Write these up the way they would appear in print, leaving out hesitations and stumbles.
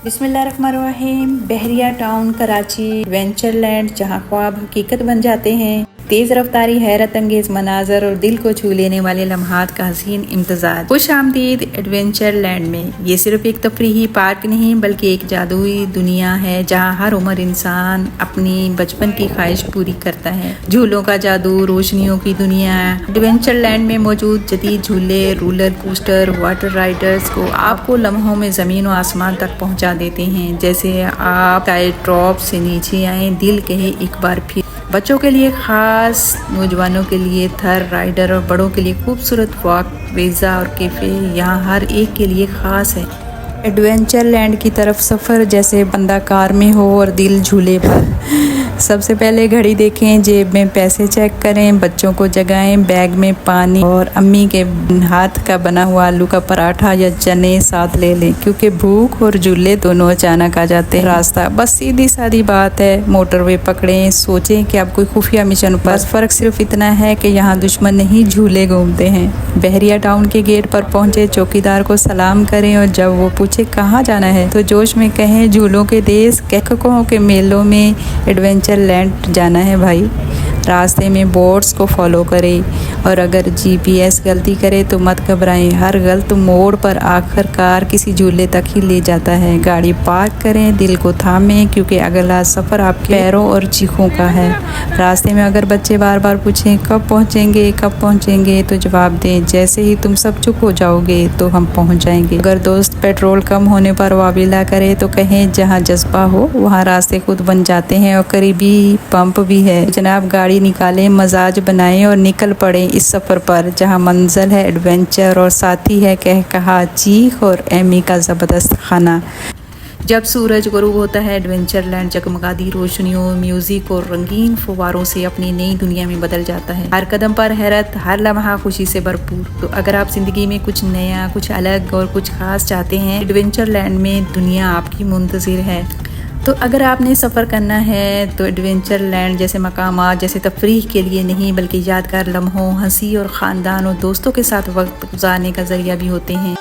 बिस्मिल्लाहिर्रहमानिर्रहीम। बहरिया टाउन कराची एडवेंचरलैंड, जहां ख्वाब हकीकत बन जाते हैं। तेज रफ्तारी, हैरत अंगेज मनाजर और दिल को छू लेने वाले लम्हात का हसीन इम्तजाज। खुश आमदीद एडवेंचरलैंड में। ये सिर्फ एक तफरीही पार्क नहीं बल्कि एक जादुई दुनिया है जहाँ हर उम्र इंसान अपनी बचपन की ख्वाहिश पूरी करता है। झूलों का जादू, रोशनियों की दुनिया। एडवेंचरलैंड में मौजूद जदीद झूले, रोलर कोस्टर, वाटर राइडर्स को आपको लम्हों में जमीन और आसमान तक पहुँचा देते हैं। जैसे आप टाइट ड्रॉप से नीचे आए, दिल कहे एक बार फिर। बच्चों के लिए खास, नौजवानों के लिए थर राइडर और बड़ों के लिए खूबसूरत वॉक, पिज़्ज़ा और कैफ़े यहाँ हर एक के लिए ख़ास है। एडवेंचरलैंड की तरफ सफ़र जैसे बंदा कार में हो और दिल झूले पर। सबसे पहले घड़ी देखें, जेब में पैसे चेक करें, बच्चों को जगाएं, बैग में पानी और अम्मी के हाथ का बना हुआ आलू का पराठा या चने साथ ले लें, क्योंकि भूख और झूले दोनों अचानक आ जाते हैं। रास्ता बस सीधी सादी बात है, मोटरवे पकड़ें, सोचें कि आप कोई खुफिया मिशन पर। बस फ़र्क सिर्फ इतना है कि यहाँ दुश्मन नहीं, झूले घूमते हैं। बहरिया टाउन के गेट पर पहुँचे, चौकीदार को सलाम करें और जब वो पूछे कहाँ जाना है तो जोश में कहें झूलों के देश, कहकों के मेलों में एडवेंचरलैंड जाना है भाई। रास्ते में बोर्ड्स को फॉलो करें और अगर जीपीएस गलती करे तो मत घबराएं, हर गलत मोड़ पर आखिरकार किसी झूले तक ही ले जाता है। गाड़ी पार्क करें, दिल को थामें, क्योंकि अगला सफ़र आपके पैरों और चीखों का है। रास्ते में अगर बच्चे बार बार पूछें कब पहुँचेंगे तो जवाब दें जैसे ही तुम सब चुप हो जाओगे तो हम पहुँच जाएंगे। अगर दोस्त पेट्रोल कम होने पर वाविला करे तो कहें जहाँ जज्बा हो वहाँ रास्ते खुद बन जाते हैं और करीबी पंप भी है। जनाब गाड़ी निकालें, मजाज बनाएं और निकल पड़े इस सफ़र पर जहाँ मंजिल है एडवेंचर और साथी है कहा चीख और एमी का ज़बरदस्त खाना। जब सूरज गुरूब होता है, एडवेंचरलैंड जगमगाती रोशनियों, म्यूजिक और रंगीन फव्वारों से अपनी नई दुनिया में बदल जाता है। हर कदम पर हैरत, हर लम्हा खुशी से भरपूर। तो अगर आप जिंदगी में कुछ नया, कुछ अलग और कुछ खास चाहते हैं, एडवेंचरलैंड में दुनिया आपकी मुंतज़िर है। तो अगर आपने सफ़र करना है तो एडवेंचरलैंड जैसे मकामात जैसे तफरीह के लिए नहीं बल्कि यादगार लम्हों, हंसी और ख़ानदान और दोस्तों के साथ वक्त गुजारने का ज़रिया भी होते हैं।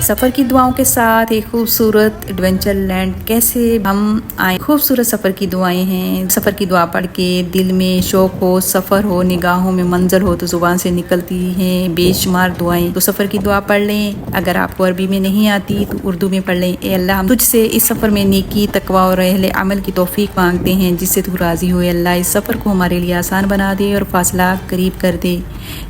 सफ़र की दुआओं के साथ एक खूबसूरत एडवेंचरलैंड कैसे हम आए। खूबसूरत सफ़र की दुआएं हैं। सफ़र की दुआ पढ़ के दिल में शौक़ हो, सफ़र हो, निगाहों में मंजर हो तो ज़ुबान से निकलती हैं बेशुमार दुआएं। तो सफ़र की दुआ पढ़ लें। अगर आपको अरबी में नहीं आती तो उर्दू में पढ़ लें। ए अल्लाह, हम तुझसे इस सफ़र में नेकी, तकवा और अहले अमल की तौफीक मांगते हैं जिससे तू राज़ी हो। अल्लाह इस सफ़र को हमारे लिए आसान बना दे और फासला करीब कर दे।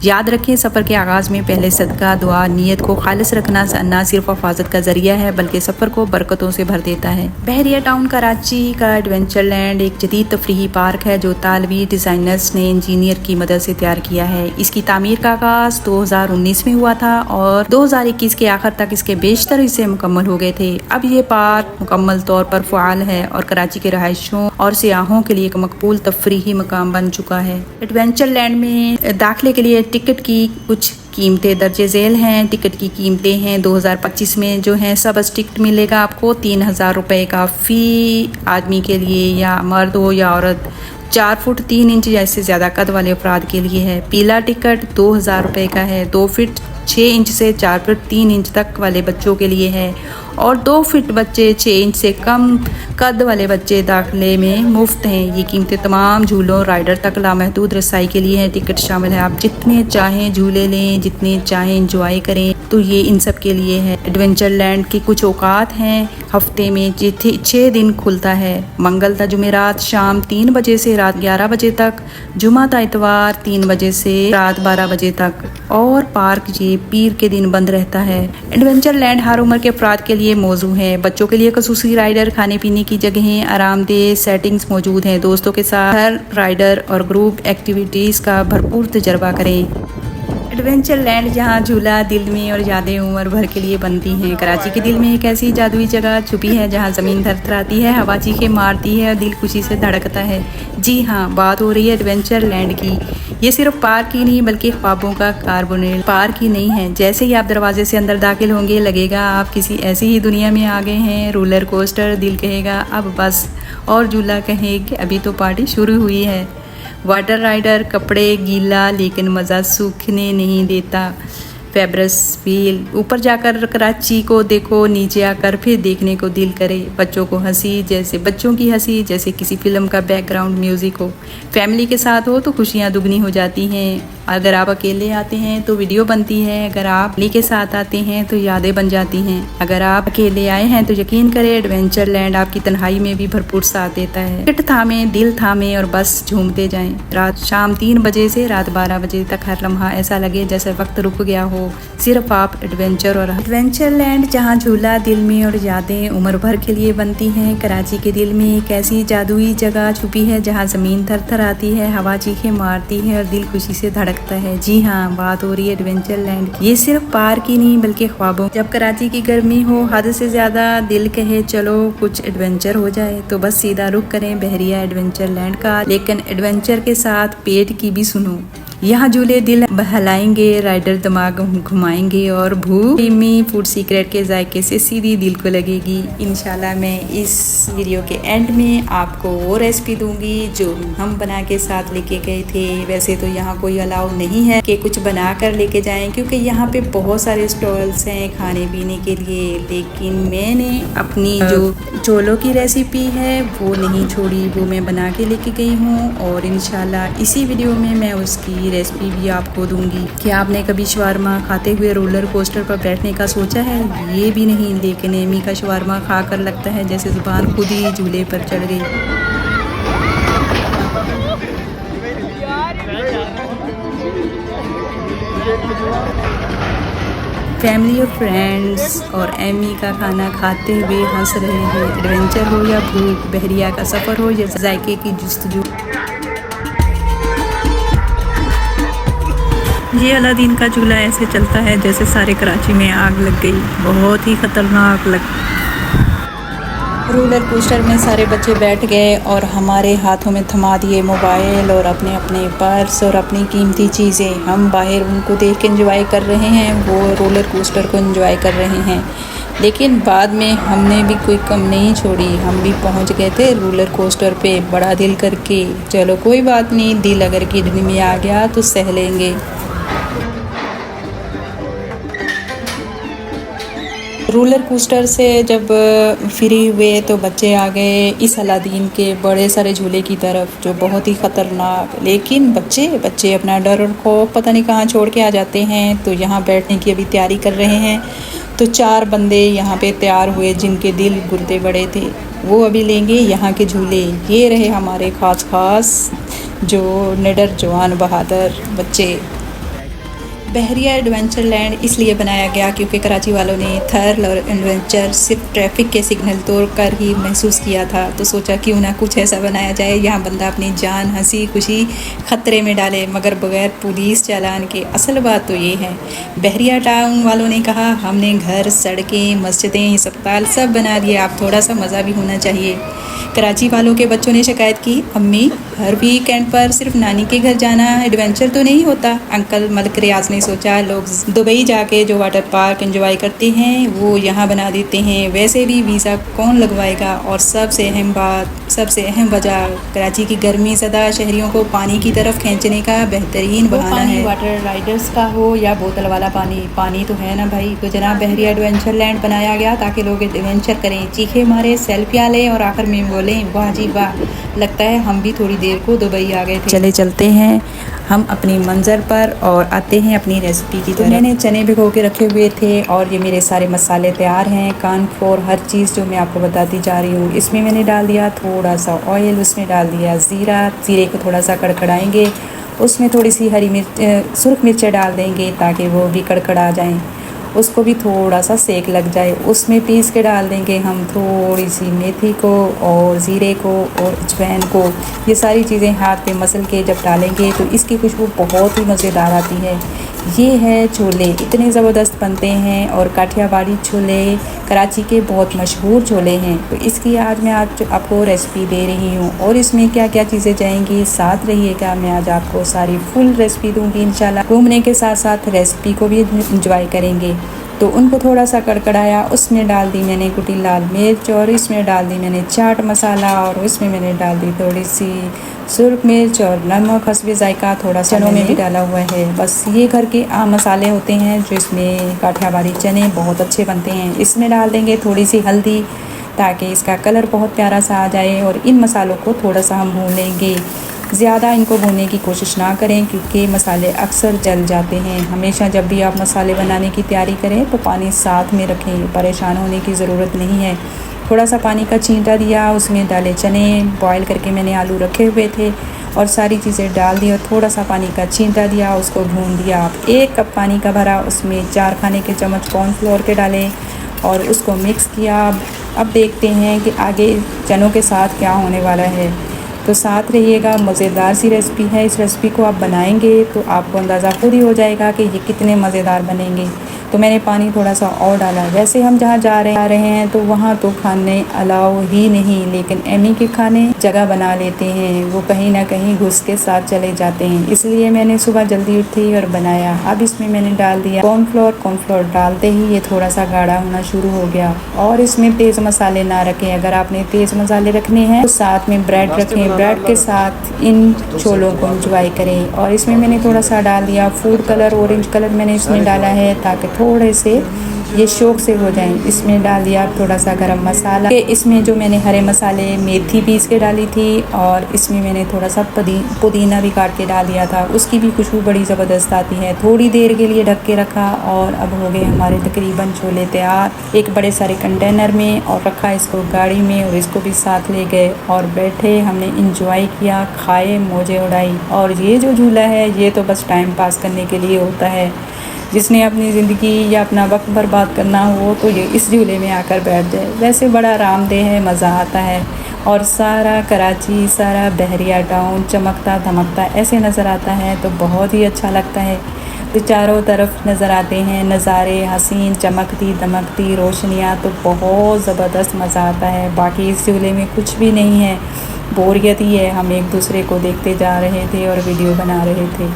याद रखें, सफ़र के आगाज़ में पहले सदका, दुआ, नीयत को खालिस रखना ना सिर्फ हिफाजत का जरिया है बल्कि सफ़र को बरकतों से भर देता है। बहरिया टाउन कराची का एडवेंचरलैंड एक जदीद तफरीही पार्क है जो तालवी डिज़ाइनर्स ने इंजीनियर की मदद से तैयार किया है। इसकी तामीर का आगाज़ 2019 में हुआ था और 2021 के आखिर तक इसके बेशतर हिस्से मुकम्मल हो गए थे। अब ये पार्क मुकम्मल तौर पर फ़आल है और कराची के रहायशों और सियाहों के लिए एक मकबूल तफरीही मकाम बन चुका है। एडवेंचरलैंड में दाखिले के लिए टिकट की कुछ कीमतें दर्जे झेल हैं। टिकट की कीमतें हैं 2025 में जो है सब टिकट मिलेगा आपको 3000 रुपये का फ़ी आदमी के लिए, या मर्द हो या औरत। 4 फुट 3 इंच या इससे ज़्यादा कद वाले अफराद के लिए है। पीला टिकट 2000 रुपये का है। 2 फीट 6 इंच से 4 फीट 3 इंच तक वाले बच्चों के लिए है और 2 फीट बच्चे 6 इंच से कम कद वाले बच्चे दाखिले में मुफ्त हैं। ये कीमतें तमाम झूलों राइडर तक लामहदूद रसाई के लिए हैं। टिकट शामिल है, आप जितने चाहें झूले लें, जितने चाहें इंजॉय करें, तो ये इन सब के लिए है। एडवेंचरलैंड की कुछ औकात हैं हफ्ते में 6 दिन खुलता है। मंगल ता जुमेरात शाम 3 बजे से रात 11 बजे तक, जुमा ता इतवार 3 बजे से रात 12 बजे तक, और पार्क ये पीर के दिन बंद रहता है। एडवेंचरलैंड हर उम्र के अफराद के लिए मौजू है। बच्चों के लिए खसूसी राइडर, खाने पीने की जगहें, आरामदेह सेटिंग्स मौजूद हैं। दोस्तों के साथ हर राइडर और ग्रुप एक्टिविटीज़ का भरपूर तजर्बा करें। एडवेंचरलैंड जहाँ झूला दिल में और यादें उम्र भर के लिए बनती हैं। कराची के दिल में एक ऐसी जादुई जगह छुपी है जहाँ ज़मीन थरथराती है, हवा चीखें मारती है और दिल खुशी से धड़कता है। जी हाँ, बात हो रही है एडवेंचरलैंड की। ये सिर्फ पार्क ही नहीं बल्कि ख्वाबों का कार्बोनेट पार्क ही नहीं है। जैसे ही आप दरवाजे से अंदर दाखिल होंगे लगेगा आप किसी ऐसी ही दुनिया में आ गए हैं। रोलर कोस्टर दिल कहेगा अब बस, और झूला कहेगा अभी तो पार्टी शुरू हुई है। वाटर राइडर कपड़े गीला लेकिन मज़ा सूखने नहीं देता। फेब्रस व्हील। ऊपर जाकर कराची को देखो, नीचे आकर फिर देखने को दिल करे। बच्चों को हंसी जैसे बच्चों की हंसी जैसे किसी फिल्म का बैकग्राउंड म्यूजिक हो। फैमिली के साथ हो तो खुशियाँ दुगनी हो जाती हैं। अगर आप अकेले आते हैं तो वीडियो बनती है, अगर आप फैमिली के साथ आते हैं तो यादें बन जाती हैं। अगर आप अकेले आए हैं तो यकीन करें एडवेंचर लैंड आपकी तन्हाई में भी भरपूर साथ देता है। टिकट थामे, दिल थामे और बस झूमते जाएं। रात शाम 3 बजे से रात 12 बजे तक हर लम्हा ऐसा लगे जैसे वक्त रुक गया हो। सिर्फ आप एडवेंचर लैंड, जहाँ झूला दिल में और यादें उम्र भर के लिए बनती हैं। कराची के दिल में एक ऐसी जादुई जगह छुपी है जहाँ जमीन थर-थर आती है, हवा चीखें मारती है और दिल खुशी से धड़कता है। जी हाँ, बात हो रही है एडवेंचर लैंड की। ये सिर्फ पार्क ही नहीं बल्कि ख्वाबों। जब कराची की गर्मी हो हद से ज्यादा, दिल कहे चलो कुछ एडवेंचर हो जाए, तो बस सीधा रुख करें बहरिया एडवेंचर लैंड का। लेकिन एडवेंचर के साथ पेट की भी सुनो। यहाँ झूले दिल बहलाएंगे, राइडर दिमाग घुमाएंगे और भूख मी फूड सीक्रेट के जायके से सीधी दिल को लगेगी। इंशाल्लाह मैं इस वीडियो के एंड में आपको वो रेसिपी दूंगी जो हम बना के साथ लेके गए थे। वैसे तो यहाँ कोई अलाउ नहीं है कि कुछ बना कर लेके जाएं, क्योंकि यहाँ पे बहुत सारे स्टॉल्स हैं खाने पीने के लिए। लेकिन मैंने अपनी जो चोलों की रेसिपी है वो नहीं छोड़ी, वो मैं बना के लेके गई हूँ और इंशाल्लाह इसी वीडियो में मैं उसकी रेसिपी भी आपको दूंगी। क्या आपने कभी शवारमा खाते हुए रोलर कोस्टर पर बैठने का सोचा है? ये भी नहीं, लेकिन एमी का शवारमा खाकर लगता है जैसे जुबान खुद ही झूले पर चढ़ गई। फैमिली और फ्रेंड्स और एमी का खाना खाते हुए हंस रहे हैं। एडवेंचर हो या भूख, बहरिया का सफ़र हो या जायके की जुस्तजू। ये अलादीन का झूला ऐसे चलता है जैसे सारे कराची में आग लग गई। बहुत ही खतरनाक रोलर कोस्टर में सारे बच्चे बैठ गए और हमारे हाथों में थमा दिए मोबाइल और अपने अपने पर्स और अपनी कीमती चीज़ें। हम बाहर उनको देख के एंजॉय कर रहे हैं, वो रोलर कोस्टर को एंजॉय कर रहे हैं। लेकिन बाद में हमने भी कोई कम नहीं छोड़ी, हम भी पहुंच गए थे रोलर कोस्टर पे बड़ा दिल करके। चलो कोई बात नहीं, दिल अगर किडनी में आ गया तो सह लेंगे। रोलर कोस्टर से जब फ्री हुए तो बच्चे आ गए इस अलादीन के बड़े सारे झूले की तरफ, जो बहुत ही ख़तरनाक। लेकिन बच्चे अपना डर और खौफ पता नहीं कहाँ छोड़ के आ जाते हैं। तो यहाँ बैठने की अभी तैयारी कर रहे हैं। तो 4 बंदे यहाँ पे तैयार हुए जिनके दिल गुर्दे बड़े थे, वो अभी लेंगे यहाँ के झूले। ये रहे हमारे ख़ास जो निडर जवान बहादुर बच्चे। बहरिया एडवेंचर लैंड इसलिए बनाया गया क्योंकि कराची वालों ने थर्ल और एडवेंचर सिर्फ ट्रैफिक के सिग्नल तोड़कर ही महसूस किया था। तो सोचा क्यों ना कुछ ऐसा बनाया जाए यहाँ बंदा अपनी जान, हंसी खुशी खतरे में डाले मगर बगैर पुलिस चालान के। असल बात तो ये है, बहरिया टाउन वालों ने कहा हमने घर, सड़कें, मस्जिदें, अस्पताल सब बना दिए, आप थोड़ा सा मज़ा भी होना चाहिए। कराची वालों के बच्चों ने शिकायत की, अम्मी हर वीकेंड पर सिर्फ नानी के घर जाना एडवेंचर तो नहीं होता। अंकल मलिक रियाज ने सोचा लोग दुबई जाके जो वाटर पार्क एंजॉय करते हैं वो यहाँ बना देते हैं, वैसे भी वीज़ा कौन लगवाएगा। और सबसे अहम बात, सबसे अहम वजह, कराची की गर्मी ज़्यादा शहरियों को पानी की तरफ खींचने का बेहतरीन बहाना है। वाटर राइडर्स का हो या बोतल वाला पानी तो है ना भाई। तो जनाब बहरिया एडवेंचर लैंड बनाया गया ताकि लोग एडवेंचर करें, चीखे मारे, सेल्फियाँ लें और आखिर में बोलें वाह जी वाह, लगता है हम भी थोड़ी देर को दुबई आ गए थे। चलते हैं हम अपनी मंजर पर और आते हैं अपनी रेसिपी की तरफ। मैंने चने भिगो के रखे हुए थे और ये मेरे सारे मसाले तैयार हैं, कॉर्नफ्लोर, हर चीज़ जो मैं आपको बताती जा रही हूँ। इसमें मैंने डाल दिया थोड़ा सा ऑयल, उसमें डाल दिया ज़ीरा, ज़ीरे को थोड़ा सा कड़कड़ाएंगे, उसमें थोड़ी सी हरी मिर्च, सुर्ख मिर्चें डाल देंगे ताकि वो भी कड़कड़ा जाएँ, उसको भी थोड़ा सा सेक लग जाए। उसमें पीस के डाल देंगे हम थोड़ी सी मेथी को और ज़ीरे को और अजवाइन को। ये सारी चीज़ें हाथ पे मसल के जब डालेंगे तो इसकी खुशबू बहुत ही मज़ेदार आती है। ये है छोले, इतने ज़बरदस्त बनते हैं और काठियावाड़ी छोले कराची के बहुत मशहूर छोले हैं। तो इसकी आज मैं आपको रेसिपी दे रही हूँ और इसमें क्या क्या चीज़ें जाएंगी, साथ रहिएगा, मैं आज आपको सारी फुल रेसिपी दूँगी इंशाल्लाह। घूमने के साथ साथ रेसिपी को भी इंजॉय करेंगे। तो उनको थोड़ा सा कड़कड़ाया, उसमें डाल दी मैंने कुटी लाल मिर्च और इसमें डाल दी मैंने चाट मसाला और इसमें मैंने डाल दी थोड़ी सी सुर्ख मिर्च और नमक हस्बे जायका, थोड़ा चनों में भी डाला हुआ है। बस ये घर के आम मसाले होते हैं जो इसमें काठियावाड़ी चने बहुत अच्छे बनते हैं। इसमें डाल देंगे थोड़ी सी हल्दी ताकि इसका कलर बहुत प्यारा सा आ जाए और इन मसालों को थोड़ा सा हम भून लेंगे। ज़्यादा इनको भूनने की कोशिश ना करें क्योंकि मसाले अक्सर जल जाते हैं। हमेशा जब भी आप मसाले बनाने की तैयारी करें तो पानी साथ में रखें, परेशान होने की ज़रूरत नहीं है। थोड़ा सा पानी का छींटा दिया, उसमें डाले चने, बॉईल करके मैंने आलू रखे हुए थे और सारी चीज़ें डाल दी और थोड़ा सा पानी का छींटा दिया, उसको भून दिया। आप 1 कप पानी का भरा, उसमें 4 खाने के चम्मच कॉर्नफ्लोर के डालें और उसको मिक्स किया। अब देखते हैं कि आगे चनों के साथ क्या होने वाला है, तो साथ रहिएगा। मज़ेदार सी रेसिपी है। इस रेसिपी को आप बनाएंगे तो आपको अंदाज़ा खुद ही हो जाएगा कि ये कितने मज़ेदार बनेंगे। तो मैंने पानी थोड़ा सा और डाला। वैसे हम जहाँ जा रहे हैं तो वहाँ तो खाने अलाउ ही नहीं, लेकिन एमी के खाने जगह बना लेते हैं, वो कहीं ना कहीं घुस के साथ चले जाते हैं। इसलिए मैंने सुबह जल्दी उठी और बनाया। अब इसमें मैंने डाल दिया कॉर्नफ्लोर। कॉर्नफ्लोर डालते ही ये थोड़ा सा गाढ़ा होना शुरू हो गया। और इसमें तेज़ मसाले ना रखें। अगर आपने तेज़ मसाले रखने हैं तो साथ में ब्रेड रखें, ब्रेड के साथ इन छोलों को इंजॉय करें। और इसमें मैंने थोड़ा सा डाल दिया फूड कलर, ऑरेंज कलर मैंने इसमें डाला है ताकि थोड़े से ये शौक से हो जाएं। इसमें डाल दिया थोड़ा सा गरम मसाला। इसमें जो मैंने हरे मसाले, मेथी पीस के डाली थी और इसमें मैंने थोड़ा सा पुदीना भी काट के डाल दिया था, उसकी भी खुशबू बड़ी ज़बरदस्त आती है। थोड़ी देर के लिए ढक के रखा और अब हो गए हमारे तकरीबन छोले तैयार। एक बड़े सारे कंटेनर में और रखा इसको गाड़ी में और इसको भी साथ ले गए और बैठे हमने इंजॉय किया, खाए, मौजें उड़ाई। और ये जो झूला है ये तो बस टाइम पास करने के लिए होता है। जिसने अपनी ज़िंदगी या अपना वक्त बर्बाद करना हो तो ये इस झूले में आकर बैठ जाए। वैसे बड़ा आरामदेह है, मज़ा आता है और सारा कराची, सारा बहरिया टाउन चमकता धमकता ऐसे नज़र आता है तो बहुत ही अच्छा लगता है। तो चारों तरफ नज़र आते हैं नज़ारे, हसीन चमकती दमकती रोशनियाँ, तो बहुत ज़बरदस्त मज़ा आता है। बाकी इस झूले में कुछ भी नहीं है, बोरियत ही है। हम एक दूसरे को देखते जा रहे थे और वीडियो बना रहे थे,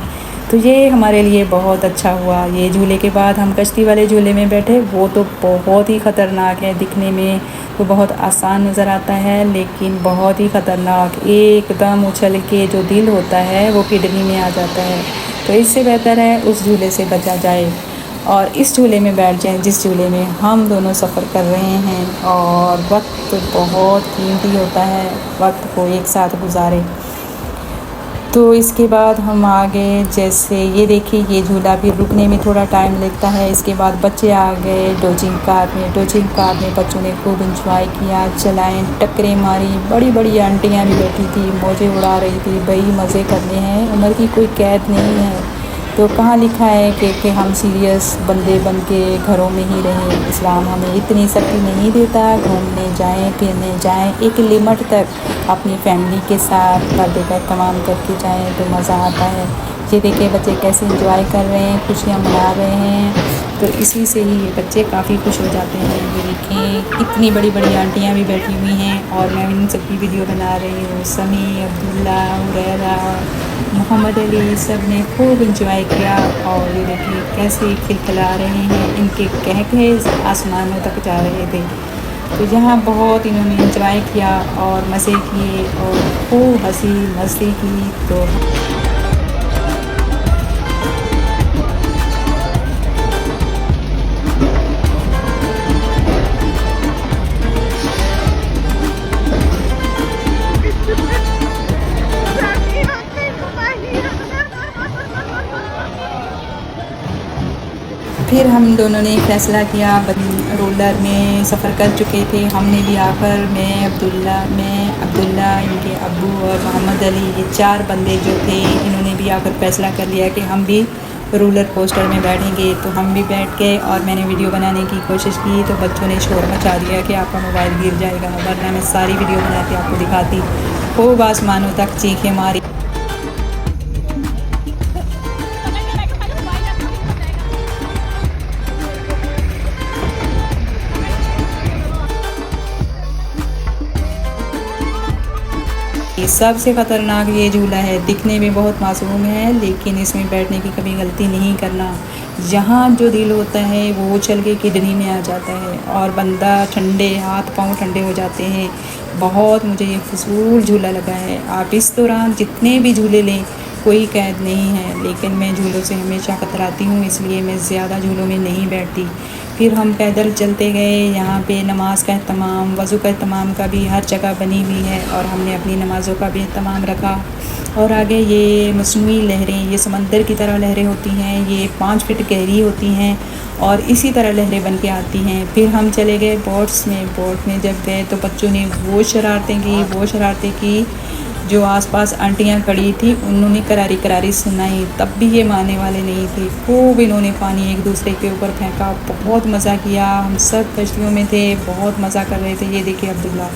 तो ये हमारे लिए बहुत अच्छा हुआ। ये झूले के बाद हम कश्ती वाले झूले में बैठे, वो तो बहुत ही ख़तरनाक है। दिखने में तो बहुत आसान नज़र आता है लेकिन बहुत ही ख़तरनाक, एकदम उछल के जो दिल होता है वो किडनी में आ जाता है। तो इससे बेहतर है उस झूले से बचा जाए और इस झूले में बैठ जाएं जिस झूले में हम दोनों सफ़र कर रहे हैं। और वक्त बहुत कीमती होता है, वक्त को एक साथ गुजारें। तो इसके बाद हम आगे, जैसे ये देखिए ये झूला भी रुकने में थोड़ा टाइम लगता है। इसके बाद बच्चे आ गए डोजिंग कार में। डोजिंग कार में बच्चों ने खूब इंजॉय किया, चलाएं, टक्करें मारी। बड़ी बड़ी आंटियां भी बैठी थी, मौजें उड़ा रही थी। भाई मज़े करने हैं, उम्र की कोई कैद नहीं है। तो कहाँ लिखा है कि हम सीरियस बंदे बन के घरों में ही रहें। इस्लाम हमें इतनी शक्ति नहीं देता, घूमने जाएं, फिरने जाएं, एक लिमिट तक अपनी फैमिली के साथ पर्दे का इस्तेमाल करके जाएं तो मज़ा आता है। ये देखिए बच्चे कैसे एंजॉय कर रहे हैं, खुशियाँ मना रहे हैं। तो इसी से ही बच्चे काफ़ी खुश हो जाते हैं। ये देखें इतनी बड़ी बड़ी आंटियाँ भी बैठी हुई हैं और मैं इन सब की वीडियो बना रही हूँ। समी, अब्दुल्ला, हुरैरा, मोहम्मद अली, सब ने खूब इंजॉय किया। और ये देखिए कैसे खिलखिला रहे हैं, इनके कहके आसमानों तक जा रहे थे। तो यहाँ बहुत इन्होंने इंजॉय किया और मज़े किए और खूब हंसी मस्ती की। तो फिर हम दोनों ने फैसला किया, रोलर में सफ़र कर चुके थे हमने भी आकर, मैं अब्दुल्ला, इनके अब्बू और मोहम्मद अली, ये 4 बंदे जो थे, इन्होंने भी आकर फैसला कर लिया कि हम भी रोलर कोस्टर में बैठेंगे। तो हम भी बैठ गए और मैंने वीडियो बनाने की कोशिश की तो बच्चों ने शोर मचा दिया कि आपका मोबाइल गिर जाएगा, वरना मैं सारी वीडियो बना के आपको दिखाती। खूब आसमानों तक चीखें मारी। सबसे ख़तरनाक ये झूला है, दिखने में बहुत मासूम है लेकिन इसमें बैठने की कभी गलती नहीं करना। यहाँ जो दिल होता है वो चल के किडनी में आ जाता है और बंदा ठंडे, हाथ पाँव ठंडे हो जाते हैं। बहुत मुझे ये फ़िज़ूल झूला लगा है। आप इस दौरान जितने भी झूले लें, कोई कैद नहीं है, लेकिन मैं झूलों से हमेशा कतराती हूँ, इसलिए मैं ज़्यादा झूलों में नहीं बैठती। फिर हम पैदल चलते गए। यहाँ पे नमाज का एहतमाम, वज़ू का एहतमाम का भी हर जगह बनी हुई है और हमने अपनी नमाज़ों का भी एहतमाम रखा। और आगे ये मस्नूई लहरें, ये समंदर की तरह लहरें होती हैं, ये 5 फीट गहरी होती हैं और इसी तरह लहरें बन के आती हैं। फिर हम चले गए बोट्स में। बोट में जब गए तो बच्चों ने वो शरारतें की जो आसपास आंटियां खड़ी थी, उन्होंने करारी करारी सुनाई, तब भी ये मानने वाले नहीं थे। खूब इन्होंने पानी एक दूसरे के ऊपर फेंका, बहुत मज़ा किया। हम सब कश्तियों में थे, बहुत मज़ा कर रहे थे। ये देखिए अब्दुल्ला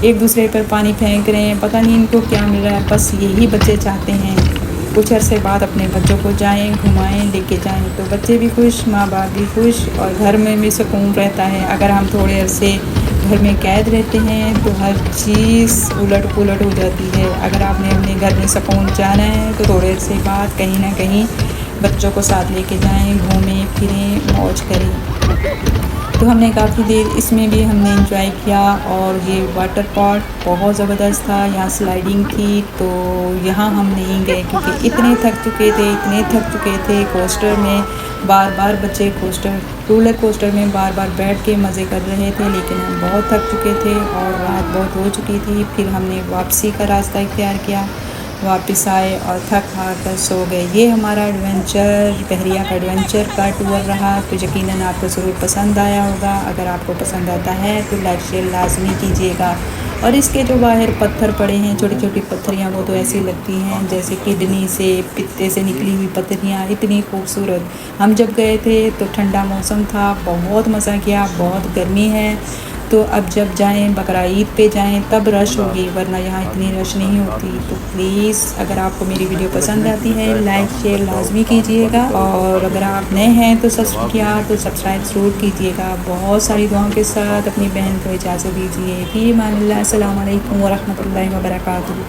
एक दूसरे पर पानी फेंक रहे हैं, पता नहीं इनको क्या मिल रहा है। बस यही बच्चे चाहते हैं, कुछ अरसे बाद अपने बच्चों को जाएं, घुमाएं, लेके जाएं, तो बच्चे भी खुश, माँ बाप भी खुश और घर में भी सुकून रहता है। अगर हम थोड़े अरसे घर में कैद रहते हैं तो हर चीज़ उलट पुलट हो जाती है। अगर आपने अपने घर में सुकून जाना है तो थोड़े अरसे बाद कहीं ना कहीं बच्चों को साथ लेके जाएं, घूमें फिरें, मौज करें। तो हमने काफ़ी देर इसमें भी हमने एंजॉय किया। और ये वाटर पार्क बहुत ज़बरदस्त था, यहाँ स्लाइडिंग थी, तो यहाँ हम नहीं गए क्योंकि इतने थक चुके थे। कोस्टर में बार बार बच्चे रोलर कोस्टर में बार बार बैठ के मज़े कर रहे थे, लेकिन हम बहुत थक चुके थे और रात बहुत हो चुकी थी। फिर हमने वापसी का रास्ता इख्तियार किया, वापस आए और थक हार कर सो गए। ये हमारा बहरिया का एडवेंचर का टूर रहा। तो यकीनन आपको ज़रूर पसंद आया होगा। अगर आपको पसंद आता है तो लाइक शेयर लाजमी कीजिएगा। और इसके जो बाहर पत्थर पड़े हैं, छोटी छोटी पत्थरियाँ, वो तो ऐसी लगती हैं जैसे किडनी से, पित्ते से निकली हुई पत्थरियाँ, इतनी खूबसूरत। हम जब गए थे तो ठंडा मौसम था, बहुत मज़ा किया। बहुत गर्मी है, तो अब जब जाएं बकरा ईद पे जाएं तब रश होगी, वरना यहाँ इतनी रश नहीं होती। तो प्लीज़ अगर आपको मेरी वीडियो पसंद आती है लाइक शेयर लाजमी कीजिएगा। और अगर आप नए हैं तो सब्सक्राइब ज़रूर कीजिएगा। बहुत सारी दुआओं के साथ अपनी बहन को इजाज़त दीजिए। फ़ी अमानिल्लाह। अस्सलामु अलैकुम व रहमतुल्लाहि व बरकातुहू।